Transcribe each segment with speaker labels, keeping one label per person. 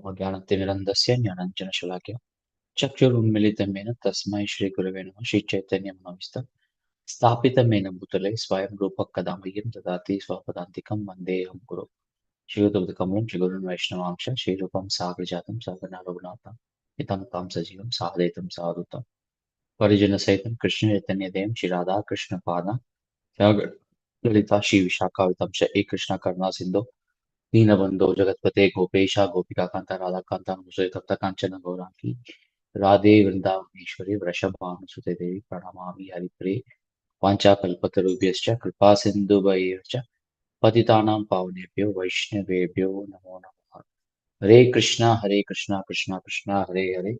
Speaker 1: अज्ञानतिमिरन्दस्य ज्ञानाञ्जनशलाकया चक्षुरुन्मिलितं येन तस्मै श्रीगुरवे नमः श्रीचैतन्यमनोविष्टं स्थापितं येन भूतले स्वयं रूपः कदा मह्यं ददाति स्वपदान्तिकं वन्देऽहं गुरुं श्रीयुतपदकमलं श्रीगुरुं वैष्णवांश श्रीरूपं साग्रजातं सहगणा रघुनाथं हितं तं सजीवं साधयितं साधुतं परिजनसहितं कृष्णचैतन्यदेवं श्रीराधा कृष्णपादां ललिता श्रीविशाखावितं च हे कृष्ण करुणा सिन्धो दीनबन्धो जगत्पते गोपेश गोपिकान्त राधाकान्त अनुसरित काञ्चन गौराङ्गी राधे वृन्दावनेश्वरी वृषभानुसुते देवी प्रणमामि हरिप्रिये वाञ्छाकल्पतरुभ्यश्च कृपा सिन्धुभैर्च पतितानां पावनेभ्यो वैष्णवेभ्यो नमो नमः। हरे Krishna Krishna Krishna Hare Hare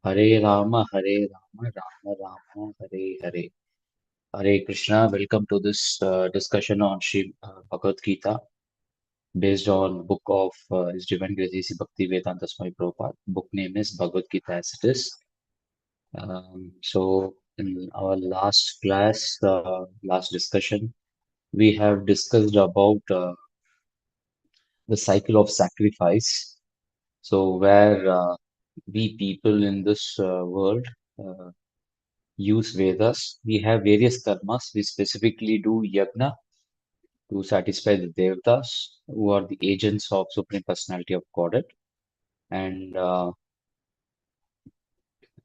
Speaker 1: Hare Ram Ram Hare Hare. Hare Krishna, welcome to this discussion on Sri Bhagavad Gita based on book of His Divine Grace A.C. Bhakti Vedanta Swami Prabhupada. Book name is Bhagavad Gita as it is. So in our last class, last discussion, we have discussed about the cycle of sacrifice. So where we people in this world uh, use Vedas, we have various karmas. We specifically do yagna to satisfy the Devatas, who are the agents of Supreme Personality of Godhead. And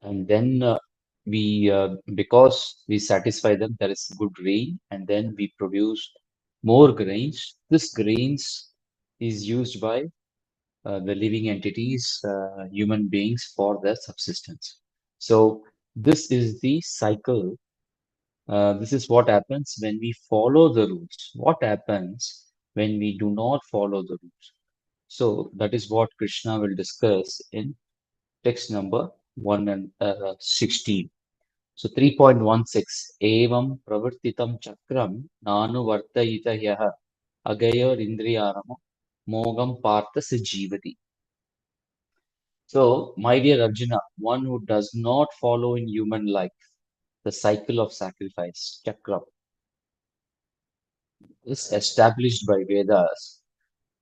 Speaker 1: then because we satisfy them, there is good rain, and then we produce more grains. This grains is used by the living entities, human beings, for their subsistence. So this is the cycle. This is what happens when we follow the rules. What happens when we do not follow the rules? So that is what Krishna will discuss in text number 116. So 3.16. Evam pravartitam chakram nanu vartayita yaha agayar indriyarama mogam partha sajivati. So, my dear Arjuna, one who does not follow in human life the cycle of sacrifice, chakra, is established by Vedas,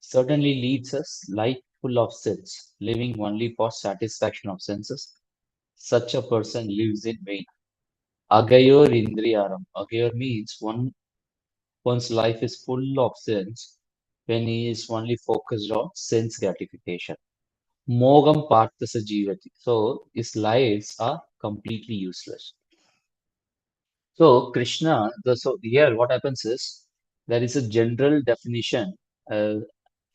Speaker 1: certainly leads us life full of sins, living only for satisfaction of senses. Such a person lives in vain. Agayor indriyaram. Agayor means one's life is full of sins when he is only focused on sense gratification. Mogam partasa jivati. So his lives are completely useless. So Krishna, so here what happens is there is a general definition uh,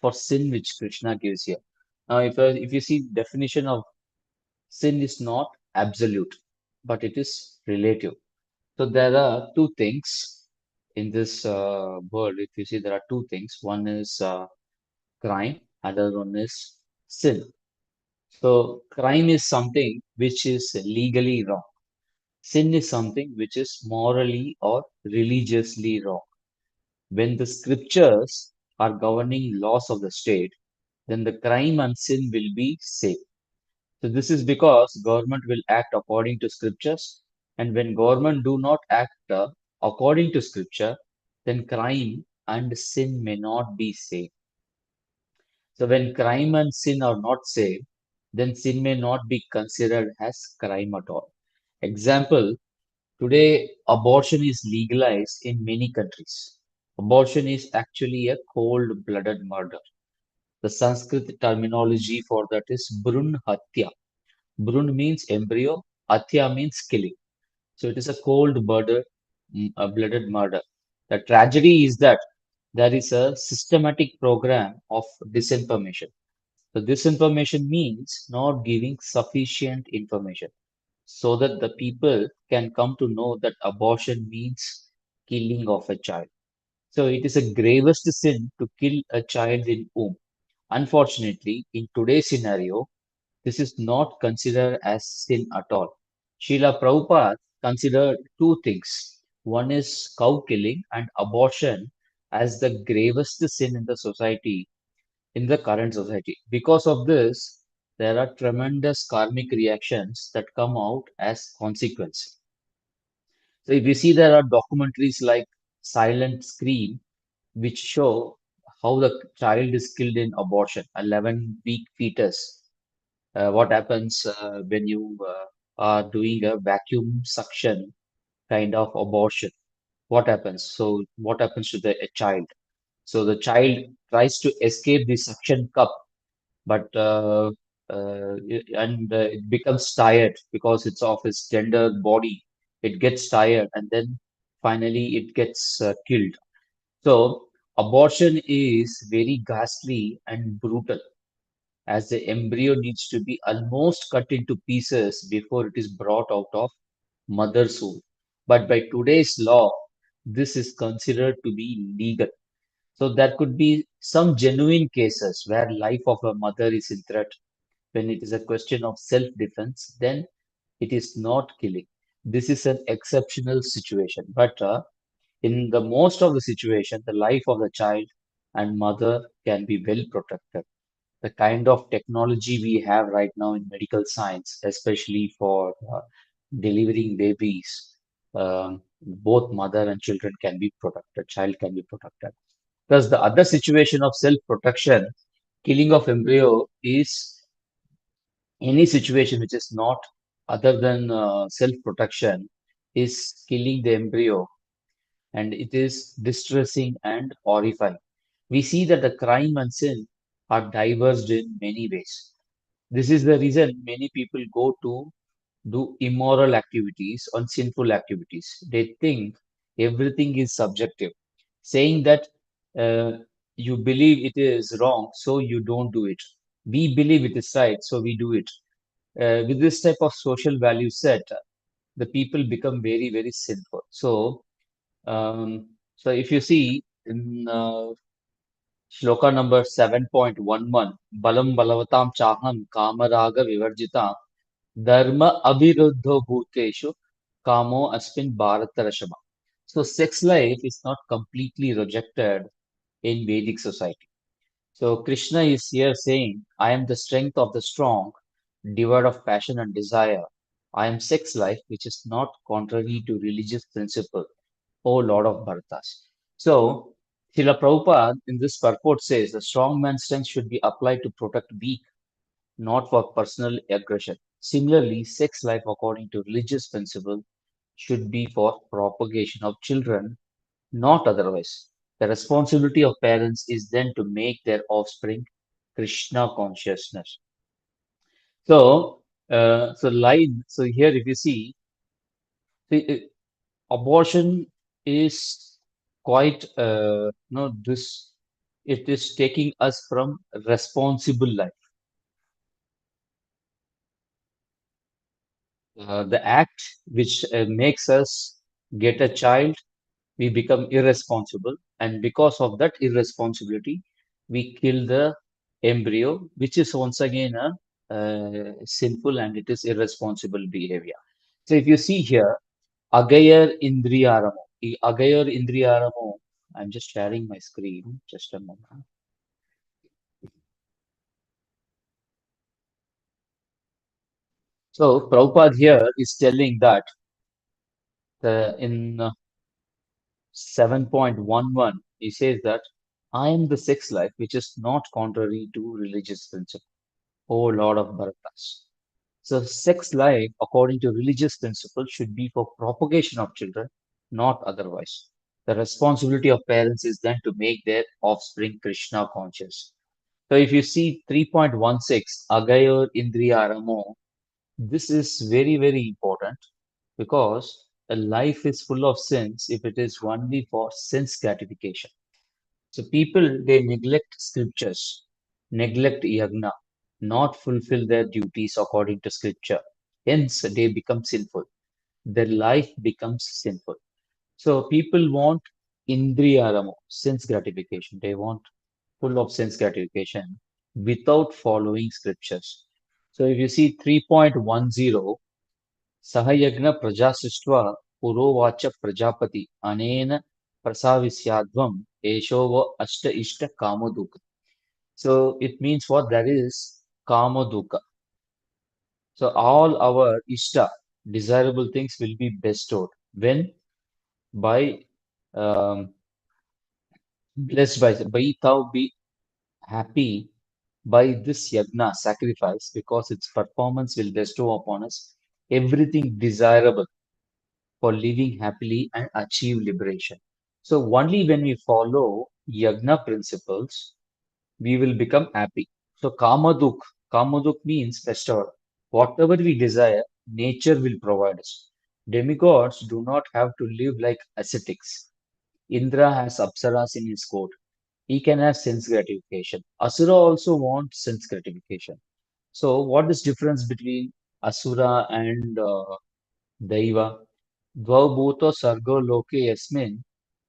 Speaker 1: for sin which Krishna gives here. Now, if you see definition of sin is not absolute, but it is relative. So there are two things in this world. If you see, there are two things. One is crime, other one is sin. So crime is something which is legally wrong. Sin is something which is morally or religiously wrong. When the scriptures are governing laws of the state, then the crime and sin will be safe. So this is because government will act according to scriptures, and when government do not act according to scripture, then crime and sin may not be safe. So when crime and sin are not safe, then sin may not be considered as crime at all. Example, today abortion is legalized in many countries. Abortion is actually a cold-blooded murder. The Sanskrit terminology for that is Brun Hatya. Brun means embryo, Hatya means killing. So it is a cold-blooded blooded murder. The tragedy is that there is a systematic program of disinformation. So disinformation means not giving sufficient information so that the people can come to know that abortion means killing of a child. So it is a gravest sin to kill a child in womb. Unfortunately, in today's scenario, this is not considered as sin at all. Srila Prabhupada considered two things. One is cow killing and abortion as the gravest sin in the society, in the current society. Because of this, there are tremendous karmic reactions that come out as consequence. So if you see, there are documentaries like Silent Scream, which show how the child is killed in abortion, a 11-week fetus What happens when you are doing a vacuum suction kind of abortion? What happens? So, what happens to a child? So, the child tries to escape the suction cup, but it becomes tired because it's of its tender body. It gets tired, and then finally it gets killed. So, abortion is very ghastly and brutal, as the embryo needs to be almost cut into pieces before it is brought out of mother's womb. But by today's law, this is considered to be legal. So there could be some genuine cases where life of a mother is in threat. When it is a question of self-defense, then it is not killing. This is an exceptional situation. But in the most of the situation, the life of the child and mother can be well protected. The kind of technology we have right now in medical science, especially for delivering babies, both mother and children can be protected, child can be protected. Thus, the other situation of self-protection, killing of embryo, is any situation which is not other than self-protection, is killing the embryo, and it is distressing and horrifying. We see that the crime and sin are diverged in many ways. This is the reason many people go to do immoral activities on sinful activities. They think everything is subjective, saying that uh, you believe it is wrong, so you don't do it. We believe it is right, so we do it. With this type of social value set, the people become very, very sinful. So if you see in shloka number 7.11, Balam Balavatam Chaham Kamaraga Vivarjitam Dharma Abhiruddho Bhuteshu Kamo Asmin Bharatarashama. So sex life is not completely rejected in Vedic society. So Krishna is here saying, I am the strength of the strong, devoid of passion and desire. I am sex life, which is not contrary to religious principle, O Lord of Bharatas. So Srila Prabhupada in this purport says the strong man's strength should be applied to protect weak, not for personal aggression. Similarly, sex life according to religious principle should be for propagation of children, not otherwise. The responsibility of parents is then to make their offspring Krishna consciousness. So here if you see, abortion is quite, this, it is taking us from responsible life. The act which makes us get a child, we become irresponsible, and because of that irresponsibility, we kill the embryo, which is once again a sinful and it is irresponsible behavior. So if you see here, Agayar Indriyaramo, Agayar Indriyaramo, I'm just sharing my screen, just a moment. So Prabhupada here is telling that in 7.11, he says that I am the sex life which is not contrary to religious principle, O Lord of Bharatas. So, sex life, according to religious principle, should be for propagation of children, not otherwise. The responsibility of parents is then to make their offspring Krishna conscious. So, if you see 3.16, Agayor Indriya Ramo, this is very, very important because a life is full of sins if it is only for sense gratification. So people, they neglect scriptures, neglect yagna, not fulfill their duties according to scripture. Hence, they become sinful. Their life becomes sinful. So people want indriyaramo, sense gratification. They want full of sense gratification without following scriptures. So if you see 3.10, Sahayagna Prajasishtva Purovacha Prajapati Anena Prasavisyadvam Eshovo Ashta Ishta Kamaduka. So it means what? That is Kamaduka. So all our Ishta, desirable things will be bestowed. When? By blessed by thou be happy by this yagna sacrifice because its performance will bestow upon us everything desirable for living happily and achieve liberation. So only when we follow yagna principles, we will become happy. So Kamaduk means festival. Whatever we desire, nature will provide us. Demigods do not have to live like ascetics. Indra has apsaras in his court. He can have sense gratification. Asura also wants sense gratification. So what is difference between Asura and Daiva? Dvau bhuto sargo loke yasmin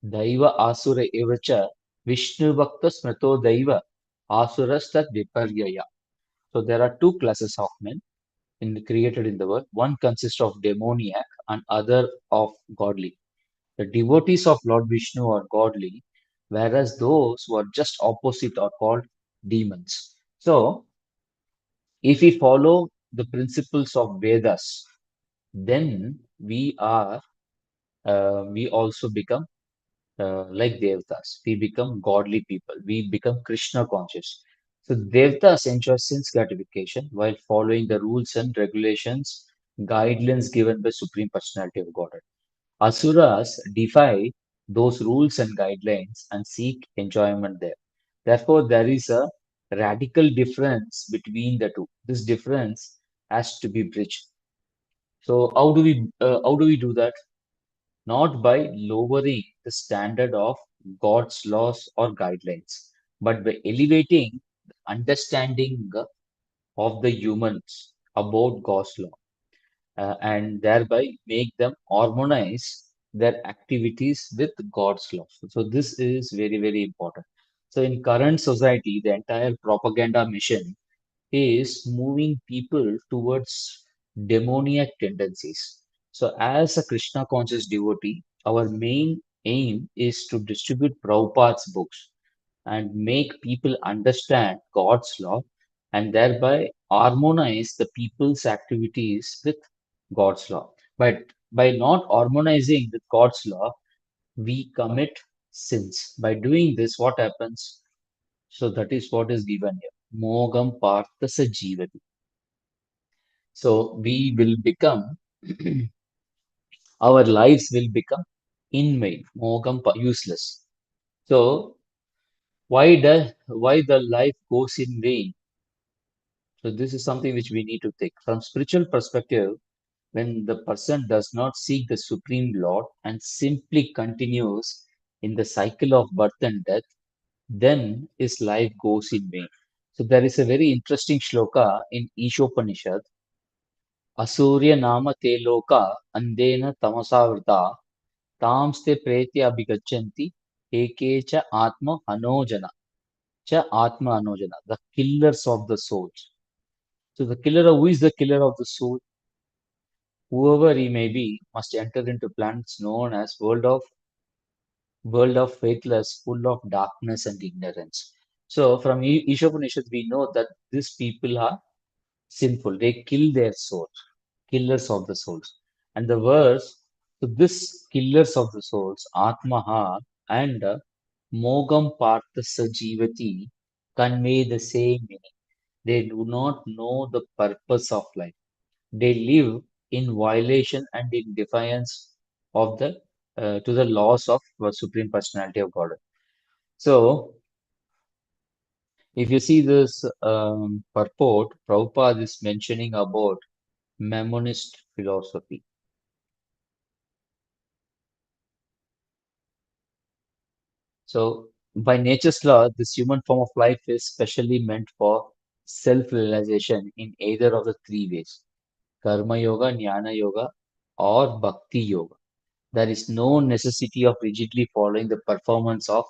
Speaker 1: Daiva asura evacha Vishnu bhakta smrito Daiva Asurastat viparyaya. So there are two classes of men created in the world. One consists of demoniac and other of godly. The devotees of Lord Vishnu are godly, whereas those who are just opposite are called demons. So if we follow the principles of Vedas, then we also become like Devtas. We become godly people. We become Krishna conscious. So Devtas enjoy sense gratification while following the rules and regulations, guidelines given by Supreme Personality of Godhead. Asuras defy those rules and guidelines and seek enjoyment there. Therefore, there is a radical difference between the two. This difference has to be bridged. So how do we do that? Not by lowering the standard of God's laws or guidelines, but by elevating the understanding of the humans about God's law, and thereby make them harmonize their activities with God's law. So this is very, very important. So in current society, the entire propaganda mission is moving people towards demoniac tendencies. So, as a Krishna conscious devotee, our main aim is to distribute Prabhupada's books and make people understand God's law and thereby harmonize the people's activities with God's law. But by not harmonizing with God's law, we commit sins. By doing this, what happens? So that is what is given here. Mogam partha sajivati. So we will become, our lives will become in vain, useless. So why the life goes in vain? So this is something which we need to think. From spiritual perspective, when the person does not seek the Supreme Lord and simply continues in the cycle of birth and death, then his life goes in vain. So there is a very interesting shloka in Ishopanishad. Asurya nama te loka andena tamasavrta tamste pretya abhigachanti eke cha atma anojana, the killers of the souls. So the killer, who is the killer of the soul? Whoever he may be must enter into planets known as world of faithless, full of darkness and ignorance. So from Ishopanishad, we know that these people are sinful. They kill their souls, killers of the souls. And the verse, so this killers of the souls, Atmaha and Mogam Partha Sajivati, convey the same meaning. They do not know the purpose of life. They live in violation and in defiance of the to the laws of Supreme Personality of God. So, if you see this purport, Prabhupada is mentioning about Maimonist philosophy. So, by nature's law, this human form of life is specially meant for self-realization in either of the three ways, Karma Yoga, Jnana Yoga, or Bhakti Yoga. There is no necessity of rigidly following the performance of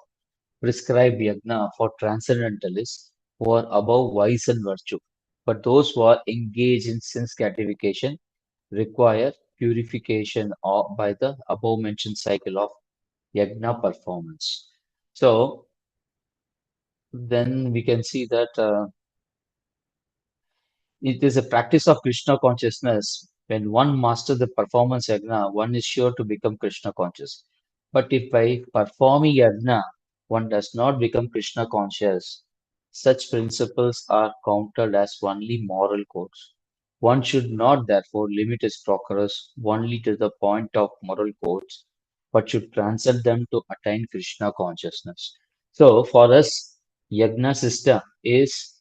Speaker 1: prescribed yagna for transcendentalists who are above vice and virtue. But those who are engaged in sense gratification require purification by the above mentioned cycle of yagna performance. So then we can see that it is a practice of Krishna consciousness. When one masters the performance yagna, one is sure to become Krishna conscious. But if by performing yagna, one does not become Krishna conscious, Such principles are counted as only moral codes. One should not therefore limit his progress only to the point of moral codes, but should transcend them to attain Krishna consciousness. So for us, yagna system is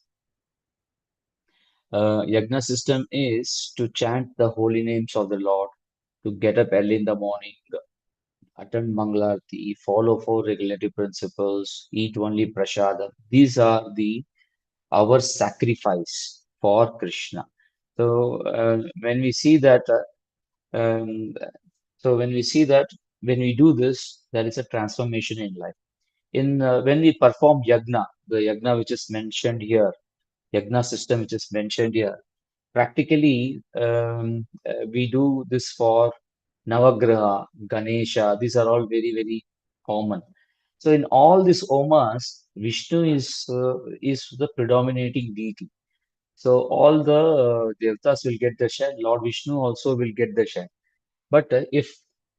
Speaker 1: to chant the holy names of the Lord, to get up early in the morning, attend Mangalarti, follow four regulative principles, eat only prasada. These are the our sacrifice for Krishna. So when we see that, um, when we see that when we do this, there is a transformation in life. In when we perform yagna, the yagna which is mentioned here, yagna system which is mentioned here, practically we do this for Navagraha, Ganesha. These are all very common. So in all these omas, Vishnu is the predominating deity. So all the devtas will get the share. Lord Vishnu also will get the share. But if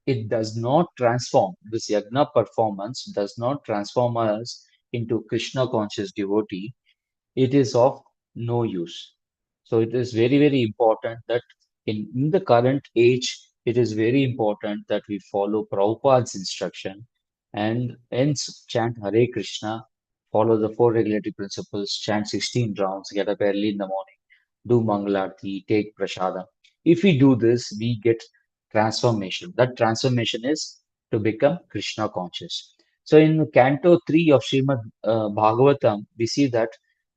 Speaker 1: it does not transform, this yagna performance does not transform us into Krishna conscious devotee, it is of no use. So it is very important that in the current age, it is very important that we follow Prabhupada's instruction and hence chant Hare Krishna, follow the four regulatory principles, chant 16 rounds, get up early in the morning, do Mangalarti, take Prashadam. If we do this, we get transformation. That transformation is to become Krishna conscious. So in Canto 3 of Srimad Bhagavatam, we see that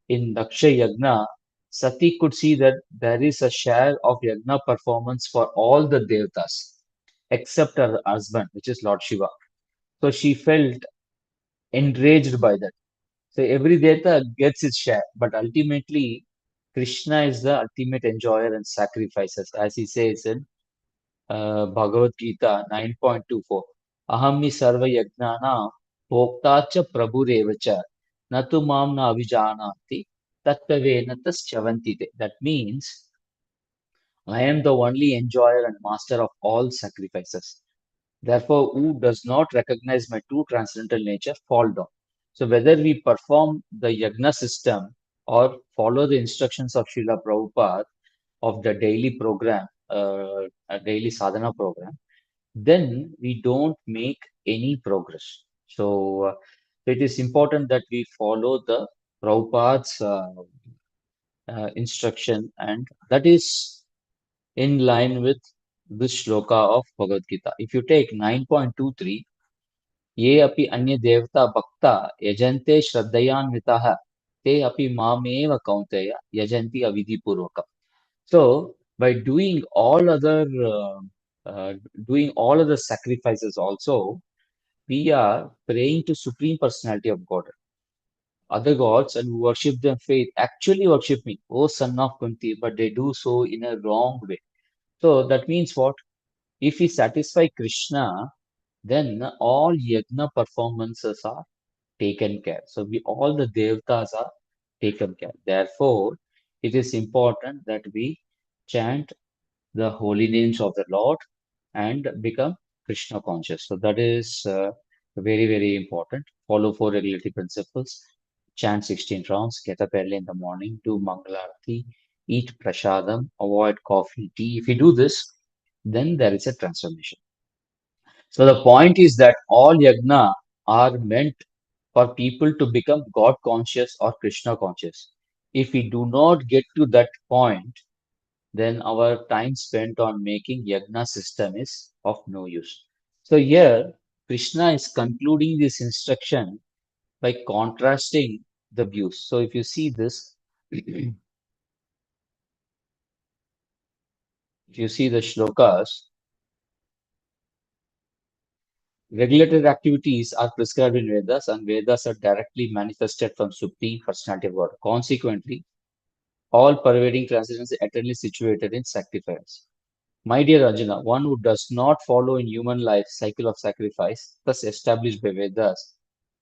Speaker 1: in Daksha Yagna, Sati could see that there is a share of Yagna performance for all the Devtas except her husband, which is Lord Shiva. So she felt enraged by that. So every Devta gets its share, but ultimately Krishna is the ultimate enjoyer and sacrifices, as he says in Bhagavad Gita 9.24. Ahami sarva yagnana bhokta cha prabhurev cha natu mam na avijanati tattavena taschavanti. That means I am the only enjoyer and master of all sacrifices. Therefore, who does not recognize my true transcendental nature fall down. So whether we perform the yagna system or follow the instructions of Srila Prabhupada of the daily program, a daily sadhana program, then we don't make any progress. So it is important that we follow the Prabhupada's instruction, and that is in line with this shloka of Bhagavad Gita. If you take 9.23, ये अपि अन्य देवता भक्ता यजन्ते श्रद्धयान्विताः ते अपि मामेव कौन्तेय यजन्ति अविधिपूर्वकम्. So by uh, doing all other sacrifices also, we are praying to Supreme Personality of God. Other gods and who worship them faith actually worship me, O son of Kunti, but they do so in a wrong way. So that means what? If we satisfy Krishna, then all yajna performances are taken care. So we all the devtas are taken care. Therefore, it is important that we chant the holy names of the Lord and become Krishna conscious. So that is very important. Follow four regulatory principles. Chant 16 rounds. Get up early in the morning. Do Mangalarti. Eat prasadam. Avoid coffee, tea. If you do this, then there is a transformation. So the point is that all yagna are meant for people to become God conscious or Krishna conscious. If we do not get to that point, then our time spent on making yagna system is of no use. So here, Krishna is concluding this instruction by contrasting the views. So if you see this, if you see the shlokas, regulated activities are prescribed in Vedas, and Vedas are directly manifested from Supreme Personality of God. Consequently, all pervading transcendence is eternally situated in sacrifice. My dear Arjuna, one who does not follow in human life cycle of sacrifice, thus established by Vedas,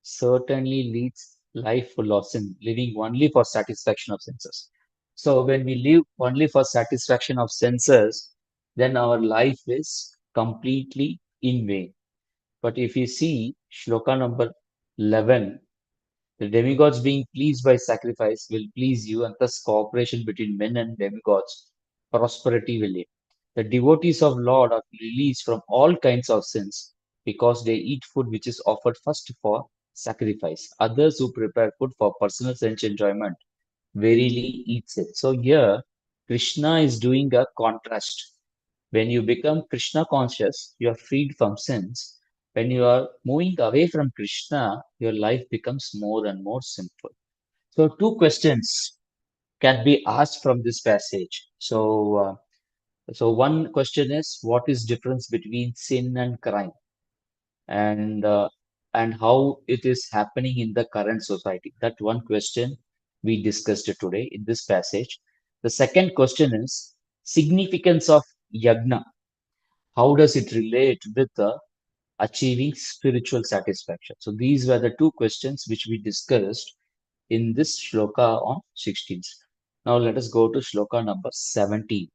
Speaker 1: certainly leads life full of sin, living only for satisfaction of senses. So when we live only for satisfaction of senses, then our life is completely in vain. But if you see shloka number 11, The demigods being pleased by sacrifice will please you, and thus cooperation between men and demigods, prosperity will live. The devotees of Lord are released from all kinds of sins because they eat food which is offered first for sacrifice. Others who prepare food for personal sense enjoyment verily eats it. So here, Krishna is doing a contrast. When you become Krishna conscious, you are freed from sins. When you are moving away from Krishna, your life becomes more and more simple. So, two questions can be asked from this passage. So one question is, what is difference between sin and crime, and uh, and how it is happening in the current society? That one question we discussed today in this passage. The second question is significance of yagna. How does it relate with achieving spiritual satisfaction? So these were the two questions which we discussed in this shloka on 16th. Now let us go to shloka number 17.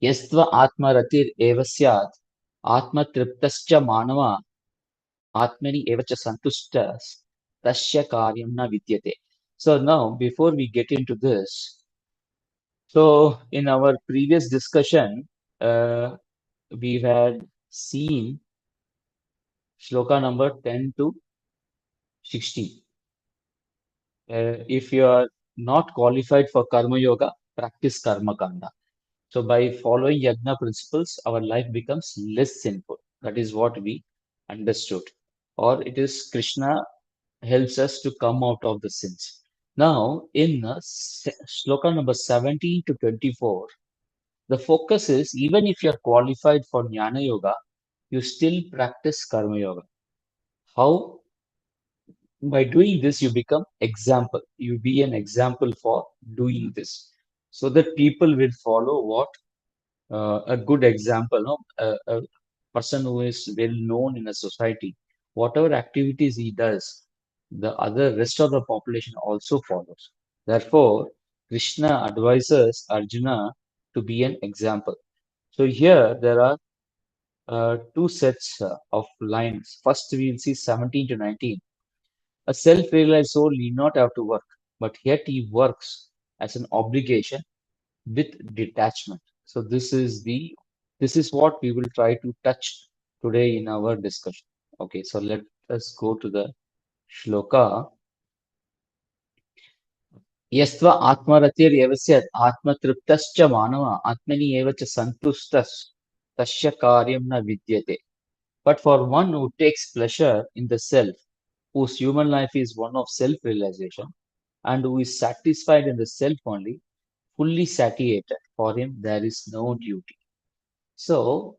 Speaker 1: Yastva atmaratir eva syat atmatriptascha manava atmani eva cha santustas tasya karyam na vidyate. So now before we get into this, so in our previous discussion, uh, we had seen shloka number 10 to 16. If you are not qualified for Karma Yoga, practice Karma Kanda. So, by following Yajna principles, our life becomes less sinful. That is what we understood. Or it is Krishna helps us to come out of the sins. Now, in shloka number 17 to 24, the focus is even if you are qualified for Jnana Yoga, you still practice Karma Yoga. How? By doing this, you become example. You be an example for doing this, so that people will follow what a good example. No, a person who is well known in a society, whatever activities he does, the other rest of the population also follows. Therefore, Krishna advises Arjuna to be an example. So here there are two sets of lines. First, we will see 17 to 19. A self-realized soul need not have to work, but yet he works as an obligation with detachment. So this is what we will try to touch today in our discussion. Okay, so let us go to the shloka. Yastva atmaratir evasyat atmatriptascha manava atmani evacha santustas tasya karyam na vidyate. But for one who takes pleasure in the self, whose human life is one of self-realization, and who is satisfied in the self only, fully satiated, for him there is no duty. So,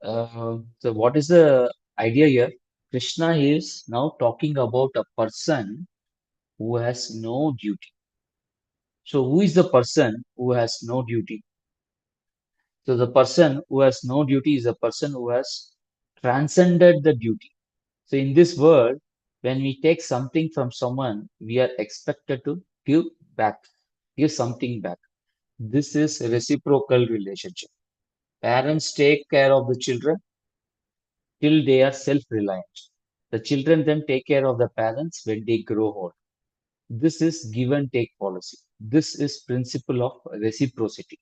Speaker 1: so what is the idea here? Krishna is now talking about a person who has no duty. So, who is the person who has no duty? So, the person who has no duty is a person who has transcended the duty. So, in this world, when we take something from someone, we are expected to give back, give something back. This is a reciprocal relationship. Parents take care of the children till they are self-reliant. The children then take care of the parents when they grow old. This is give and take policy. This is principle of reciprocity.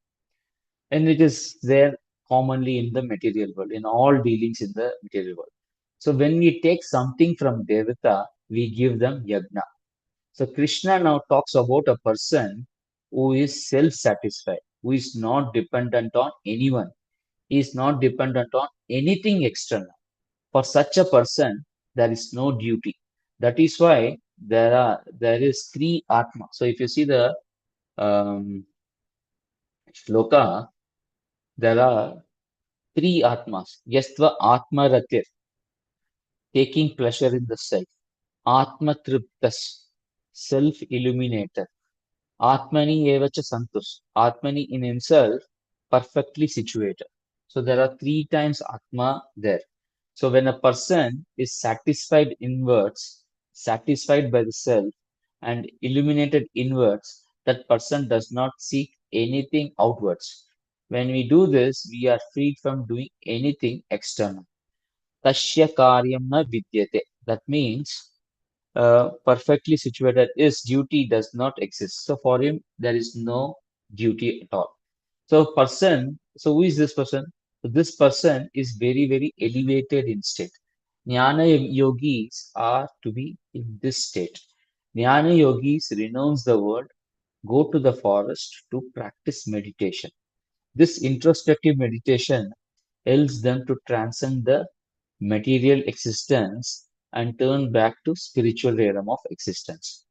Speaker 1: And it is there commonly in the material world, in all dealings in the material world. So when we take something from Devata, we give them yagna. So Krishna now talks about a person who is self-satisfied, who is not dependent on anyone. He is not dependent on anything external. For such a person, there is no duty. That is why there is three atma. So if you see the um, shloka, there are three atmas. Yastva atma ratir, taking pleasure in the self. Atma triptas, self illuminated. Atmani evacha santus. Atmani in himself, perfectly situated. So there are three times Atma there. So when a person is satisfied inwards, satisfied by the self, and illuminated inwards, that person does not seek anything outwards. When we do this, we are freed from doing anything external. Tasya karyam na vidyate. That means perfectly situated is duty does not exist. So for him, there is no duty at all. So person, so who is this person? So this person is very, very elevated in state. Jnana yogis are to be in this state. Jnana yogis renounce the world, go to the forest to practice meditation. This introspective meditation helps them to transcend the material existence and turn back to spiritual realm of existence.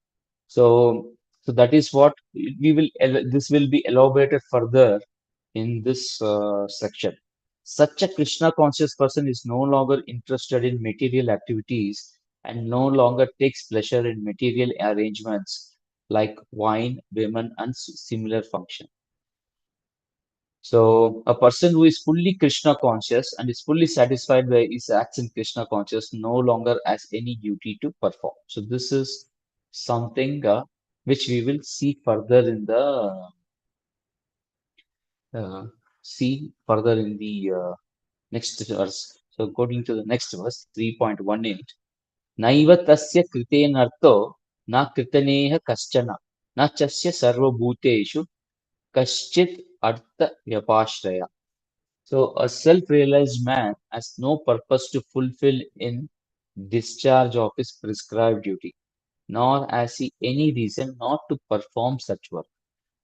Speaker 1: So, so that is what we will. This will be elaborated further in this section. Such a Krishna conscious person is no longer interested in material activities and no longer takes pleasure in material arrangements like wine, women, and similar function. So a person who is fully Krishna conscious and is fully satisfied by his acts in Krishna conscious no longer has any duty to perform. So this is something which we will see further in the uh, next verse. So according to the next verse 3.18, Naiva tasya kritenartho na kritaneha kaschana na chasya sarvabhuteshu kaschit artha vyapashraya. So, a self realized man has no purpose to fulfill in discharge of his prescribed duty, nor has he any reason not to perform such work,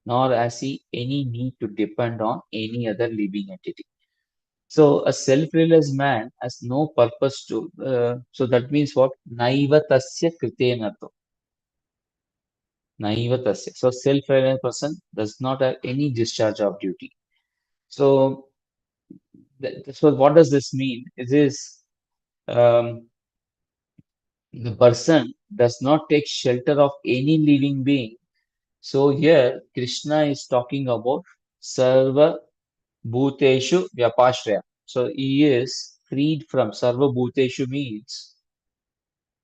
Speaker 1: nor has he any need to depend on any other living entity. So, a self realized man has no purpose to, so that means what? Naiva tasya kritenato. Naiva tasya. So, self realized person does not have any discharge of duty. So, so what does this mean? It is um, the person does not take shelter of any living being. So here Krishna is talking about Sarva Bhuteshu Vyapashraya. So he is freed from Sarva Bhuteshu means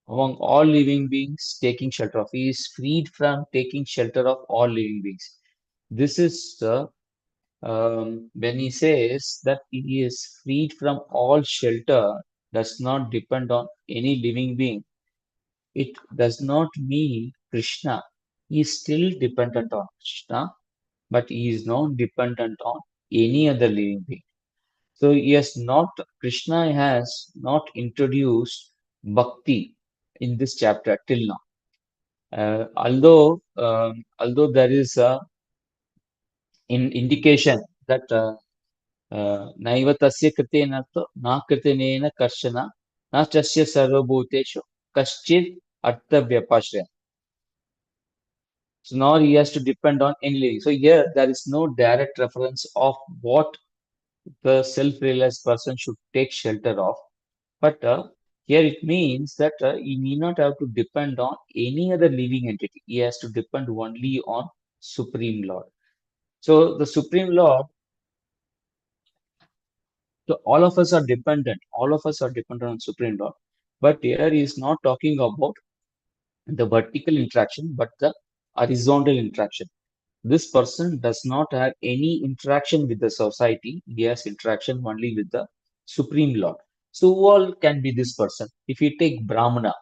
Speaker 1: among all living beings taking shelter of. He is freed from taking shelter of all living beings. This is when he says that he is freed from all shelter, does not depend on any living being. It does not mean Krishna is still dependent on Krishna, but he is not dependent on any other living being. So he has not, Krishna has not introduced bhakti in this chapter till now. Although there is a indication that naiva tasya kritena na kritenena karshana na chasya sarvabhuteshu kaschid artha vyapashraya. So now he has to depend on any living. So here there is no direct reference of what the self-realized person should take shelter of. But here it means that he need not have to depend on any other living entity. He has to depend only on Supreme Lord. So the Supreme Lord, so all of us are dependent. All of us are dependent on Supreme Lord. But here he is not talking about the vertical interaction, but the horizontal interaction. This person does not have any interaction with the society. He has interaction only with the Supreme Lord. So who all can be this person? If you take Brahmana,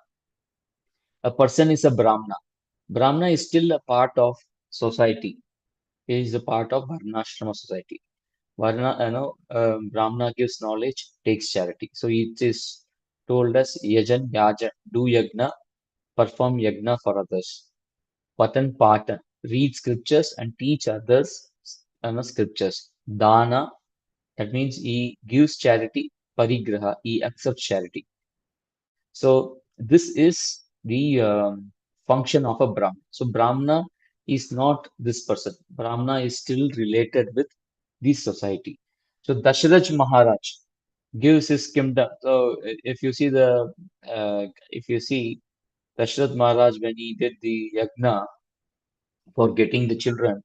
Speaker 1: a person is a Brahmana. Brahmana is still a part of society. He is a part of Varnashrama society. Brahmana gives knowledge, takes charity. So it is told us yajan, yajan, do yagna, perform yagna for others. Patan Patan, read scriptures and teach others scriptures. Dana, that means he gives charity. Parigraha, he accepts charity. So this is the function of a Brahmana. So Brahmana is not this person. Brahmana is still related with this society. So Dasharaj Maharaj gives his kingdom. So if you see Dasharat Maharaj when he did the yagna for getting the children,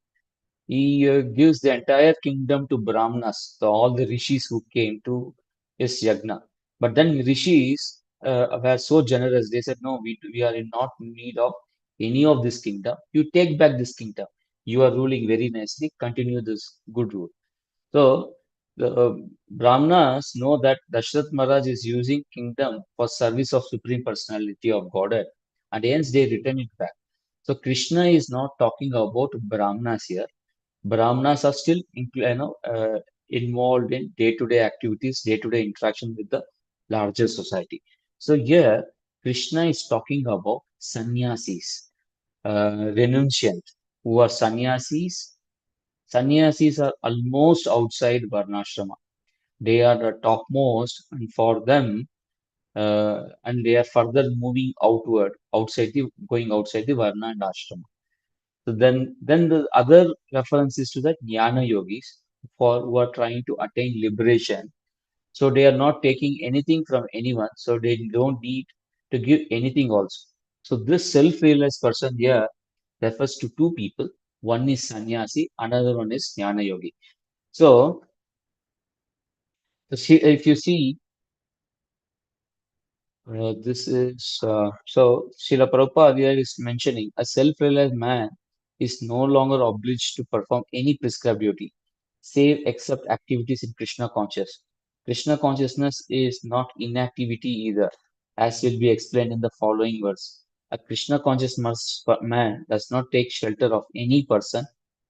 Speaker 1: he gives the entire kingdom to Brahmanas, to all the rishis who came to his yagna. But then rishis were so generous. They said, "No, we are in not in need of any of this kingdom. You take back this kingdom. You are ruling very nicely. Continue this good rule." So the Brahmanas know that Dashrath Maharaj is using kingdom for service of Supreme Personality of Godhead. and hence they return it back. So Krishna is not talking about Brahmanas here. Brahmanas are still involved in day-to-day activities, day-to-day interaction with the larger society. So here, Krishna is talking about sannyasis, renunciant, who are sannyasis. Sannyasis are almost outside Varnashrama. They are the topmost, and for them, and they are further moving outward, going outside the Varna and Ashrama. So then the other reference is to the Jnana yogis for who are trying to attain liberation. So they are not taking anything from anyone, so they don't need to give anything also. So this self-realized person here refers to two people. One is sannyasi, another one is Jnana yogi. So if you see, this is so Srila Prabhupada here is mentioning a self-realized man is no longer obliged to perform any prescribed duty, save except activities in Krishna consciousness. Krishna consciousness is not inactivity either, as will be explained in the following verse. A Krishna conscious man does not take shelter of any person,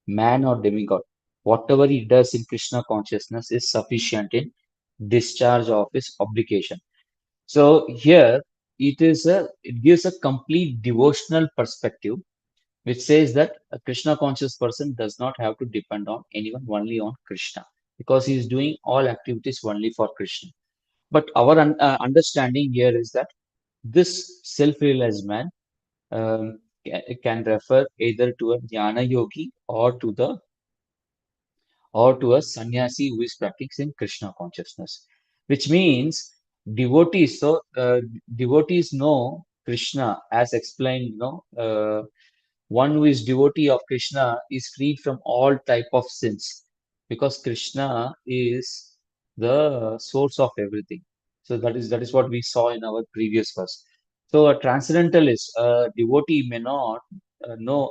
Speaker 1: man or demigod. Whatever he does in Krishna consciousness is sufficient in discharge of his obligation. So here it gives a complete devotional perspective, which says that a Krishna conscious person does not have to depend on anyone, only on Krishna, because he is doing all activities only for Krishna. But our understanding here is that this self-realized man can refer either to a jnana yogi or to a sannyasi who is practicing Krishna consciousness, which means devotees. So devotees know Krishna as explained. One who is devotee of Krishna is freed from all type of sins because Krishna is the source of everything. So that is what we saw in our previous verse. So a transcendentalist, a devotee may not know,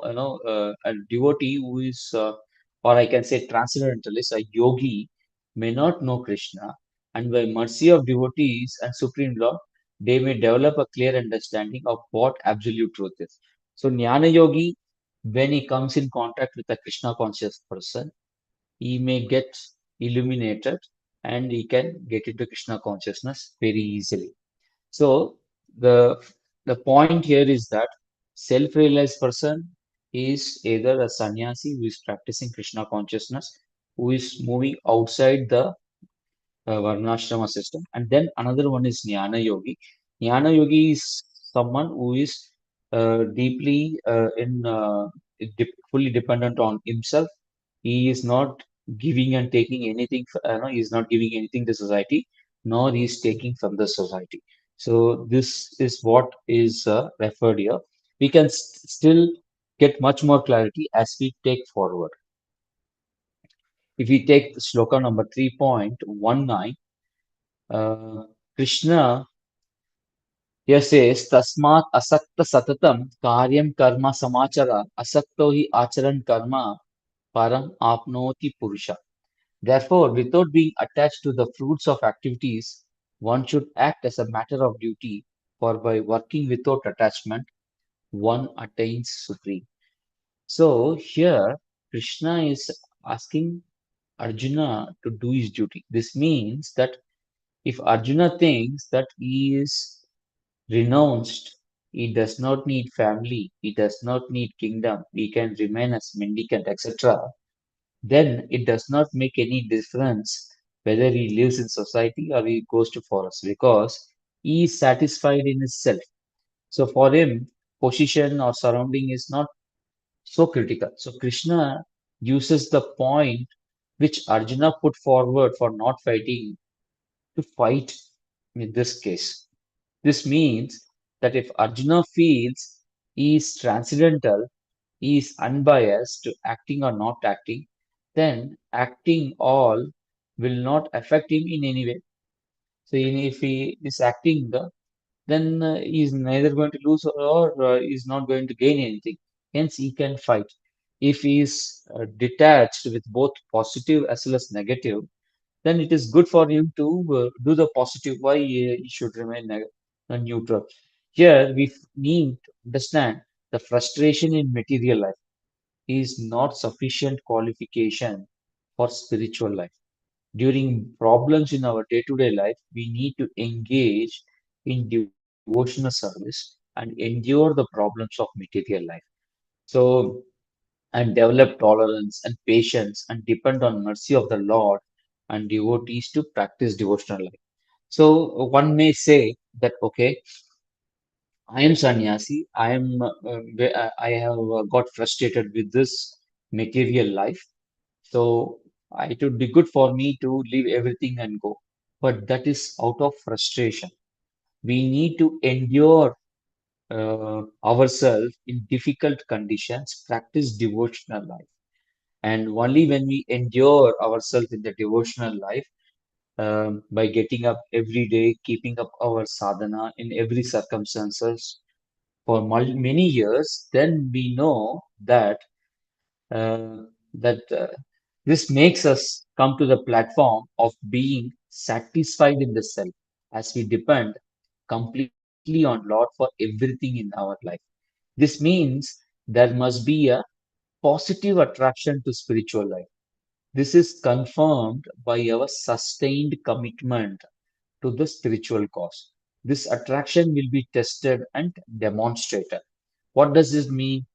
Speaker 1: a devotee who is, or I can say transcendentalist, a yogi may not know Krishna, and by mercy of devotees and Supreme Lord, they may develop a clear understanding of what absolute truth is. So Jnana Yogi, when he comes in contact with a Krishna conscious person, he may get illuminated and he can get into Krishna consciousness very easily. So the the point here is that self-realized person is either a sannyasi who is practicing Krishna consciousness, who is moving outside the Varnashrama system. And then another one is Jnana Yogi. Jnana Yogi is someone who is deeply fully dependent on himself. He is not giving and taking anything. No, he is not giving anything to society, nor he is taking from the society. So this is what is referred here. We can still get much more clarity as we take forward. If we take sloka number 3.19. Krishna here says, Tasmat asakta satatam karyam karma samachara asakto hi acharan karma param apnoti purusha. Therefore, without being attached to the fruits of activities, one should act as a matter of duty, for by working without attachment, one attains supreme. So here, Krishna is asking Arjuna to do his duty. This means that if Arjuna thinks that he is renounced, he does not need family, he does not need kingdom, he can remain as mendicant, etc., then it does not make any difference whether he lives in society or he goes to forest because he is satisfied in himself. So for him, position or surrounding is not so critical. So Krishna uses the point which Arjuna put forward for not fighting to fight in this case. This means that if Arjuna feels he is transcendental, he is unbiased to acting or not acting, then acting all will not affect him in any way. So if he is acting, then he is neither going to lose or is not going to gain anything. Hence, he can fight. If he is detached with both positive as well as negative, then it is good for him to do the positive. Why he should remain neutral? Here we need to understand the frustration in material life is not sufficient qualification for spiritual life. During problems in our day-to-day life, we need to engage in devotional service and endure the problems of material life. So, and develop tolerance and patience and depend on mercy of the Lord and devotees to practice devotional life. So one may say that, okay, I am sannyasi. I have got frustrated with this material life. So it would be good for me to leave everything and go. But that is out of frustration. We need to endure ourselves in difficult conditions, practice devotional life. And only when we endure ourselves in the devotional life, by getting up every day, keeping up our sadhana in every circumstances for many years, then we know uh, that this makes us come to the platform of being satisfied in the self as we depend completely on Lord for everything in our life. This means there must be a positive attraction to spiritual life. This is confirmed by our sustained commitment to the spiritual cause. This attraction will be tested and demonstrated. What does this mean?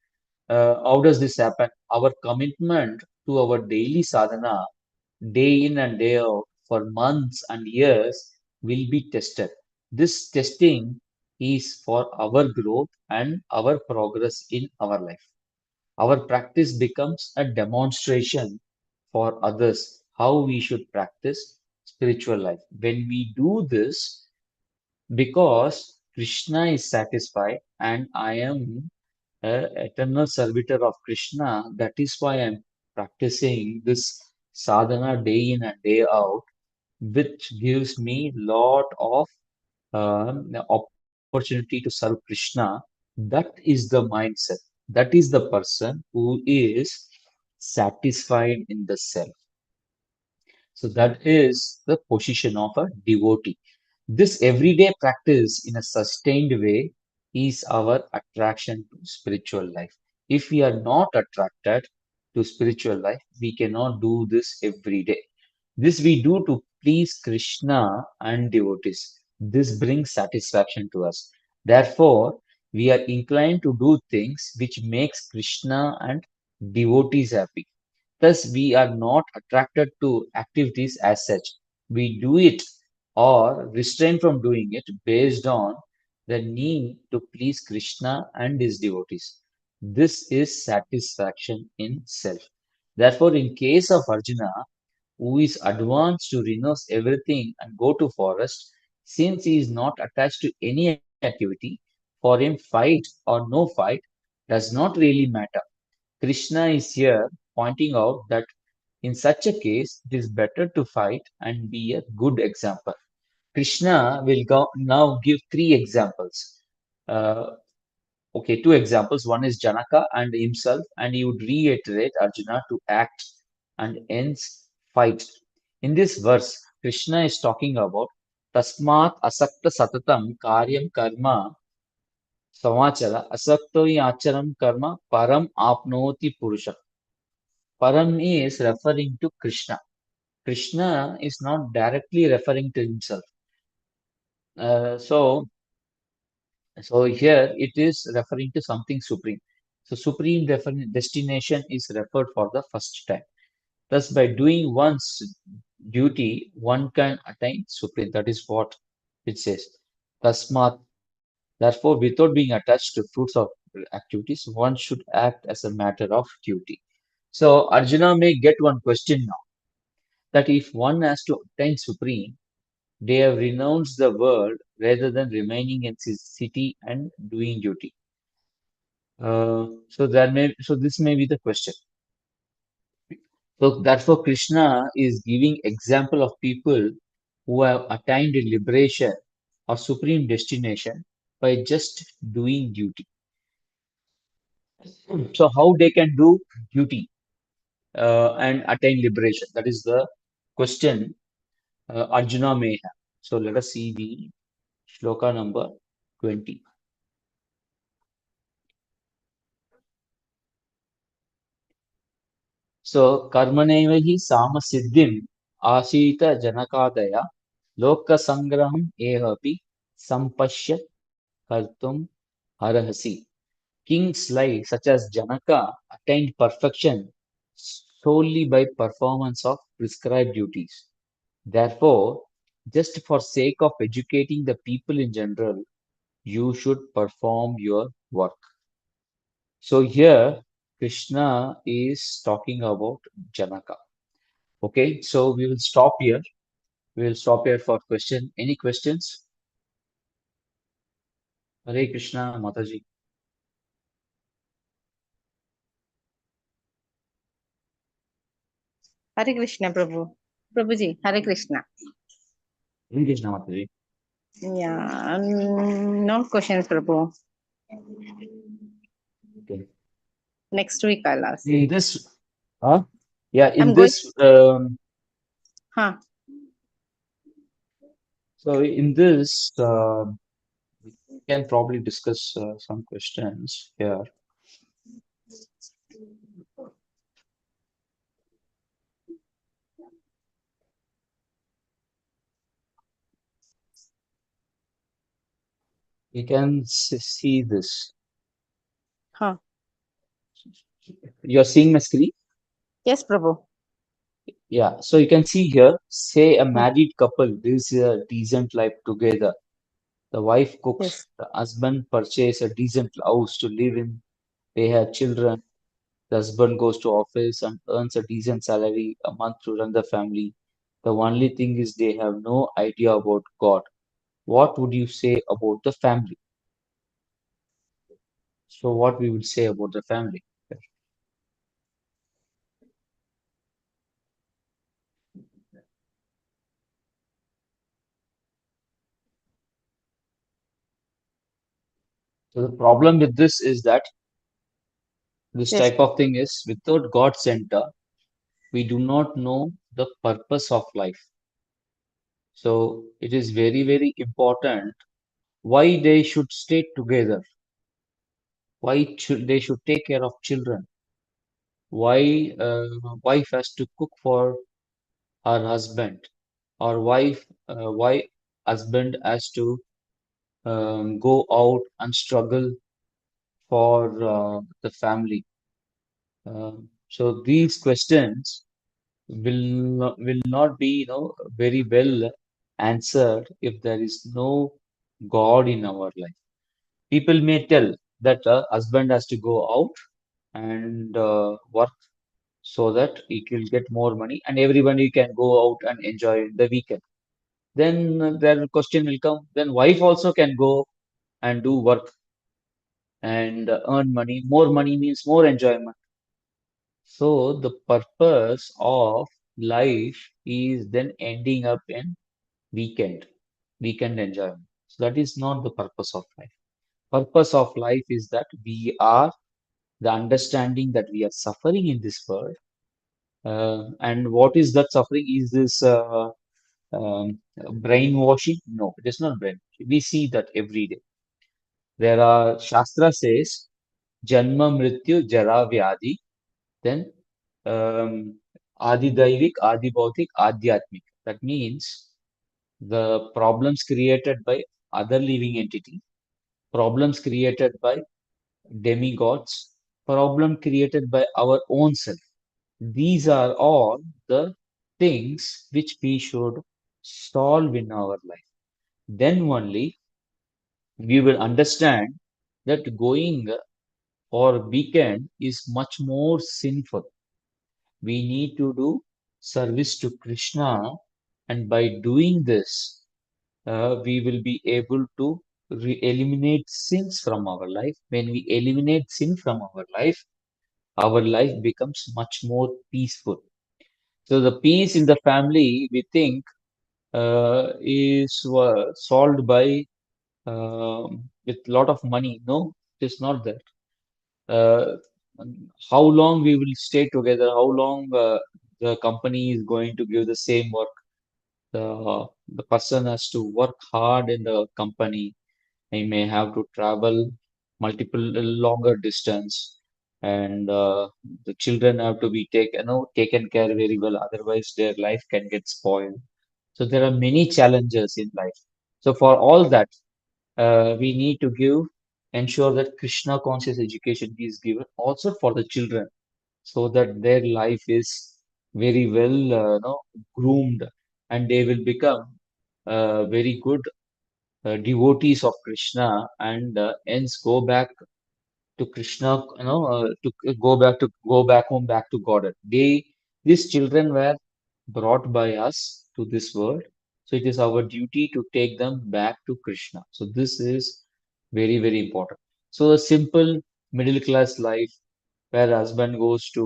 Speaker 1: How does this happen? Our commitment to our daily sadhana, day in and day out, for months and years, will be tested. This testing is for our growth and our progress in our life. Our practice becomes a demonstration for others how we should practice spiritual life. When we do this, because Krishna is satisfied and I am an eternal servitor of Krishna, that is why I'm practicing this sadhana day in and day out, which gives me lot of opportunity to serve Krishna. That is the mindset. That is the person who is satisfied in the self. So that is the position of a devotee. This everyday practice in a sustained way is our attraction to spiritual life. If we are not attracted to spiritual life, we cannot do this every day. This we do to please Krishna and devotees. This brings satisfaction to us. Therefore, we are inclined to do things which makes Krishna and devotees happy. Thus, we are not attracted to activities as such. We do it or restrain from doing it based on the need to please Krishna and his devotees. This is satisfaction in self. Therefore, in case of Arjuna, who is advanced to renounce everything and go to forest, since he is not attached to any activity, for him fight or no fight does not really matter. Krishna is here pointing out that in such a case, it is better to fight and be a good example. Krishna will now give three examples. Uh, okay, two examples. One is Janaka and himself, and he would reiterate Arjuna to act and hence fight. In this verse, Krishna is talking about Tasmat asakta satatam karyam karma samachara asakto acharam karma param apnoti purusha. Param is referring to Krishna. Krishna is not directly referring to himself. So here it is referring to something supreme. So supreme destination is referred for the first time. Thus, by doing one's duty, one can attain supreme. That is what it says. Tasmat. Therefore, without being attached to fruits of activities, one should act as a matter of duty. So Arjuna may get one question now that if one has to obtain supreme, they have renounced the world rather than remaining in city and doing duty. So this may be the question. So therefore, Krishna is giving example of people who have attained liberation or supreme destination by just doing duty. So how they can do duty and attain liberation? That is the question Arjuna may have. So let us see the shloka number 20. So karmaneva hi samasiddhim ashita janakadaya lokasangraham ehapi sampashyat kartum arahasi. Kings like such as Janaka attained perfection solely by performance of prescribed duties. Therefore, just for sake of educating the people in general, you should perform your work. So here, Krishna is talking about Janaka. Okay, so we will stop here. We will stop here for question. Any questions? Hare Krishna, Mataji.
Speaker 2: Hare Krishna, Prabhu. Prabhuji, Hare Krishna.
Speaker 1: Hare Krishna, Mataji.
Speaker 2: Yeah, no questions, Prabhu.
Speaker 1: Okay.
Speaker 2: Next week I'll ask.
Speaker 1: In this, huh? Yeah, in
Speaker 2: I'm going.
Speaker 1: this,
Speaker 2: Huh.
Speaker 1: so in this, we can probably discuss some questions here. We can see this.
Speaker 2: Huh.
Speaker 1: You're seeing my screen?
Speaker 2: Yes, Prabhu.
Speaker 1: Yeah, so you can see here, say a
Speaker 2: Hmm.
Speaker 1: married couple lives a decent life together. The wife cooks,
Speaker 2: Yes.
Speaker 1: the husband purchases a decent house to live in, they have children, the husband goes to office and earns a decent salary a month to run the family. The only thing is they have no idea about God. What would you say about the family? So what we would say about the family? So the problem with this is that this
Speaker 2: Yes.
Speaker 1: type of thing is without God center, we do not know the purpose of life. So it is very, very important why they should stay together, why they should take care of children, why wife has to cook for her husband, or why husband has to go out and struggle for the family. So these questions will not be very well answered if there is no God in our life. People may tell that husband has to go out and work so that he will get more money and everybody can go out and enjoy the weekend. Then their question will come, then wife also can go and do work and earn money. More money means more enjoyment. So the purpose of life is then ending up in weekend enjoyment. So that is not the purpose of life. Purpose of life is that we are the understanding that we are suffering in this world. And what is that suffering? Is this brainwashing? No, it is not brainwashing. We see that every day. There are Shastra says Janma Mrityu Jara Vyadhi, then Adi Daivik, Adi Bhautik, Adhyatmik. That means the problems created by other living entity, problems created by demigods, problem created by our own self. These are all the things which we should solve in our life. Then only we will understand that going for weekend is much more sinful. We need to do service to Krishna, and by doing this, we will be able to eliminate sins from our life. When we eliminate sin from our life becomes much more peaceful. So the peace in the family, we think, is solved by with lot of money. No, it is not that. Uh, how long we will stay together? How long the company is going to give the same work? The person has to work hard in the company. He may have to travel multiple longer distance, and the children have to be taken care very well, otherwise their life can get spoiled. So there are many challenges in life. So for all that, we need to ensure that Krishna conscious education is given also for the children, so that their life is very well, groomed, and they will become very good devotees of Krishna, and hence go back to Krishna, go back home, back to God. These children were brought by us to this world, so it is our duty to take them back to Krishna. So this is very, very important. So a simple middle class life where husband goes to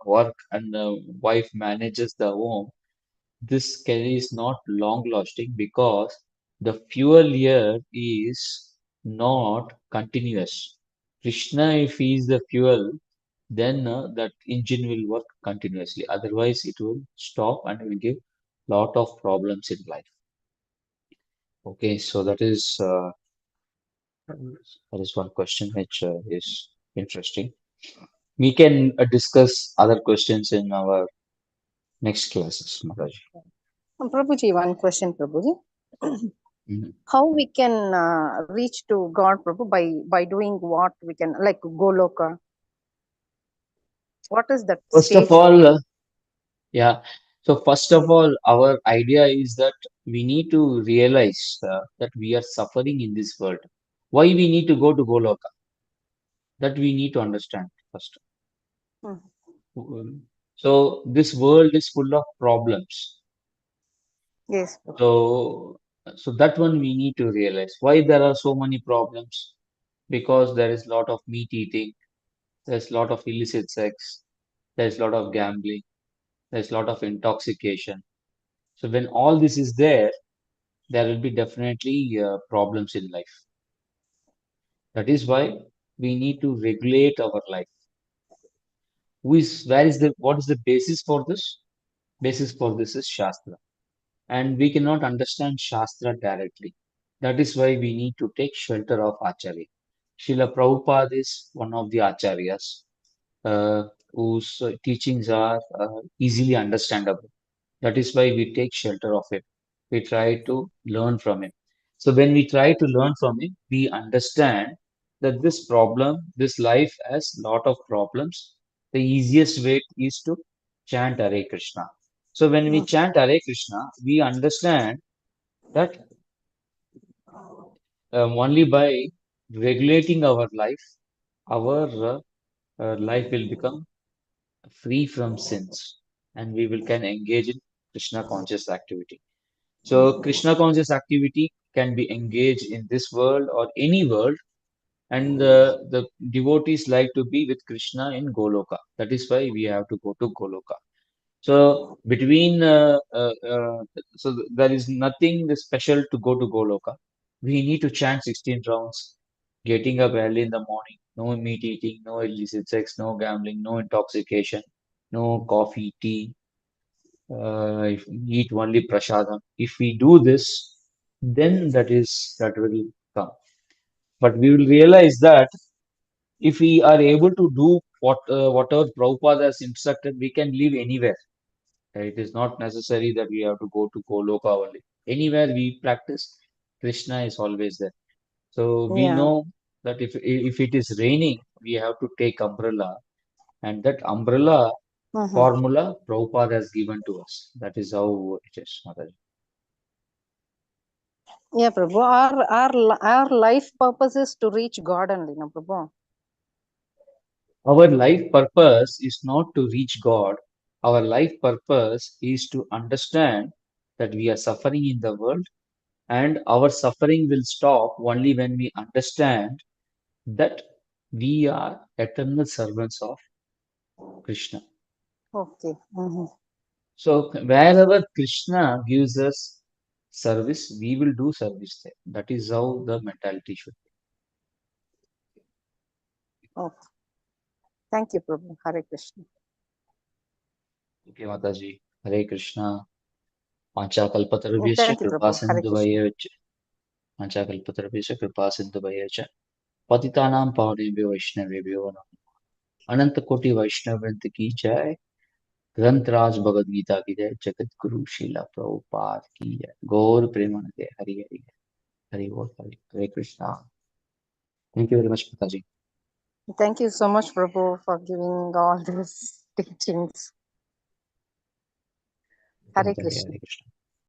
Speaker 1: work and the wife manages the home, this is not long lasting because the fuel here is not continuous. Krishna, if he is the fuel, then that engine will work continuously. Otherwise, it will stop and will give lot of problems in life. Okay, so that is one question which is interesting. We can discuss other questions in our next classes, Mataji.
Speaker 2: Prabhuji, one question, Prabhuji.
Speaker 1: Mhm.
Speaker 2: How we can reach to God, Prabhu, by doing what we can, like Goloka? What is that
Speaker 1: First of
Speaker 2: stage,
Speaker 1: all,
Speaker 2: Prabhu?
Speaker 1: yeah. So first of all, our idea is that we need to realize that we are suffering in this world. Why we need to go to Goloka? That we need to understand first.
Speaker 2: Hmm.
Speaker 1: So this world is full of problems.
Speaker 2: Yes, Prabhu.
Speaker 1: So that one we need to realize. Why there are so many problems? Because there is lot of meat eating, there's lot of illicit sex, there's lot of gambling, there's lot of intoxication. So when all this is there, there will be definitely problems in life. That is why we need to regulate our life. What is the basis for this? Basis for this is Shastra. And we cannot understand Shastra directly. That is why we need to take shelter of Acharya. Srila Prabhupada is one of the Acharyas whose teachings are easily understandable. That is why we take shelter of him. We try to learn from him. So when we try to learn from him, we understand that this life has lot of problems. The easiest way is to chant Hare Krishna. So when we
Speaker 2: Hmm.
Speaker 1: chant Hare Krishna, we understand that only by regulating our life, our life will become free from sins, and we will can engage in Krishna conscious activity. So Krishna conscious activity can be engaged in this world or any world, and the devotees like to be with Krishna in Goloka. That is why we have to go to Goloka. So there is nothing special to go to Goloka. We need to chant 16 rounds, getting up early in the morning, no meat eating, no illicit sex, no gambling, no intoxication, no coffee, tea, if we eat only prasadam. If we do this, then that will come. But we will realize that if we are able to do whatever Prabhupada has instructed, we can live anywhere. It is not necessary that we have to go to Goloka only. Anywhere we practice, Krishna is always there. So we
Speaker 2: Yeah.
Speaker 1: know that if it is raining, we have to take umbrella, and that umbrella
Speaker 2: Hmm.
Speaker 1: formula Prabhupada has given to us. That is how it is, Mataji.
Speaker 2: Yeah, Prabhu. Our life purpose is to reach God only, no, Prabhu.
Speaker 1: Our life purpose is not to reach God. Our life purpose is to understand that we are suffering in the world, and our suffering will stop only when we understand that we are eternal servants of Krishna.
Speaker 2: Okay. Hmm.
Speaker 1: So wherever Krishna gives us service, we will do service there. That is how the mentality should
Speaker 2: Okay. Thank you, Prabhu. Hare Krishna.
Speaker 1: be. Okay, Mataji. Hare Krishna. Panchakalpatarubhyascha
Speaker 2: Thank you,
Speaker 1: kripa
Speaker 2: Prabhu. Hare Krishna.
Speaker 1: sindhuvaya Panchakalpatarubhyascha kripa sindhuvaya Patitanam pavanebhyo Vaishnavebhyo Namo अनंत कोटि वैष्णव वृंद की जय। ग्रंथ राज भगवद गीता की जय। जगत गुरु शिला प्रभुपाद की जय। गौर प्रेमानंदे हरि हरि हरि बोल Hare Krishna. Thank you very much पिताजी।
Speaker 2: Thank you so much, Prabhu, for giving all these teachings. Hare
Speaker 1: Hare
Speaker 2: Krishna.
Speaker 1: Krishna.